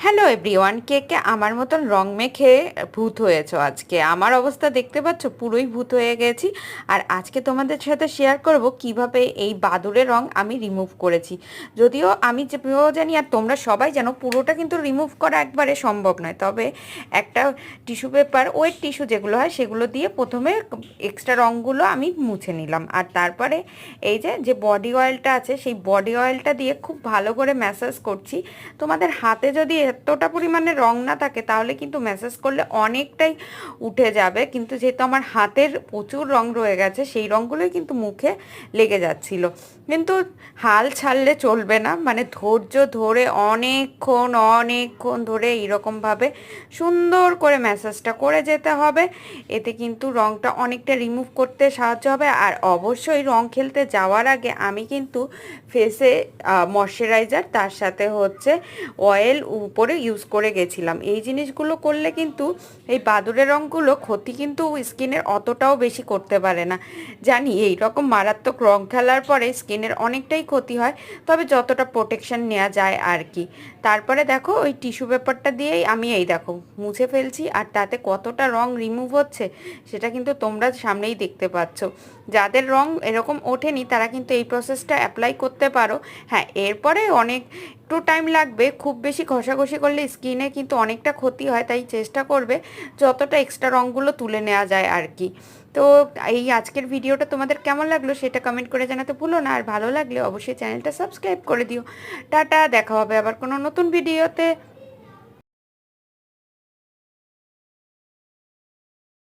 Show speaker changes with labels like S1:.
S1: Hello everyone, কে কে আমার মতন রং মেখে ভূত হয়েছো? আজকে আমার অবস্থা দেখতে পাচ্ছ, পুরোই ভূত হয়ে গেছি। আর আজকে তোমাদের সাথে শেয়ার করব কিভাবে এই বাদুড়ের রং আমি রিমুভ করেছি। যদিও আমি যেভাবে জানি আর তোমরা সবাই জানো, পুরোটা কিন্তু রিমুভ করা একবারে সম্ভব নয়। তবে একটা টিস্যু পেপার, ওয়েট টিস্যু যেগুলো হয় সেগুলো দিয়ে প্রথমে এক্সট্রা রঙগুলো আমি মুছে নিলাম। আর তারপরে এই যে যে বডি অয়েলটা আছে, সেই বডি অয়েলটা দিয়ে খুব ভালো করে ম্যাসাজ করছি। তোমাদের হাতে যদি এতটা পরিমাণে রং না থাকে তাহলে কিন্তু ম্যাসাজ করলে অনেকটাই উঠে যাবে, কিন্তু যেহেতু আমার হাতের প্রচুর রং রয়ে গেছে সেই রঙগুলোই কিন্তু মুখে লেগে যাচ্ছিল। কিন্তু হাল ছাড়লে চলবে না, মানে ধৈর্য ধরে অনেকক্ষণ অনেকক্ষণ ধরে এইরকমভাবে সুন্দর করে ম্যাসাজটা করে যেতে হবে। এতে কিন্তু রংটা অনেকটা রিমুভ করতে সাহায্য হবে। আর অবশ্যই রং খেলতে যাওয়ার আগে আমি কিন্তু ফেসে ময়শ্চারাইজার, তার সাথে হচ্ছে অয়েল উপরে ইউজ করে গেছিলাম। এই জিনিসগুলো করলে কিন্তু এই বাদুড়ের রঙগুলো ক্ষতি কিন্তু স্কিনের অতটাও বেশি করতে পারে না। জানি এই রকম মারাত্মক রং খেলার পরে স্কিনের অনেকটাই ক্ষতি হয়, তবে যতটা প্রোটেকশন নেওয়া যায় আর কি। তারপরে দেখো ওই টিস্যু পেপারটা দিয়েই আমি এই দেখো মুছে ফেলছি, আর তাতে কতটা রং রিমুভ হচ্ছে সেটা কিন্তু তোমরা সামনেই দেখতে পাচ্ছ। যাদের রং এরকম ওঠেনি তারা কিন্তু এই প্রসেসটা অ্যাপ্লাই করতে পারো। হ্যাঁ, এরপরে অনেক একটু টাইম লাগবে, খুব বেশি ঘষাঘষি করলে স্কিনে কিন্তু অনেকটা ক্ষতি হয়, তাই চেষ্টা করবে যতটা এক্সট্রা রঙগুলো তুলে নেওয়া যায় আর কি। তো এই আজকের ভিডিওটা তোমাদের কেমন লাগলো সেটা কমেন্ট করে জানাতে ভুলো না, আর ভালো লাগলে অবশ্যই চ্যানেলটা সাবস্ক্রাইব করে দিও। টাটা, দেখা হবে আবার কোনো নতুন ভিডিওতে।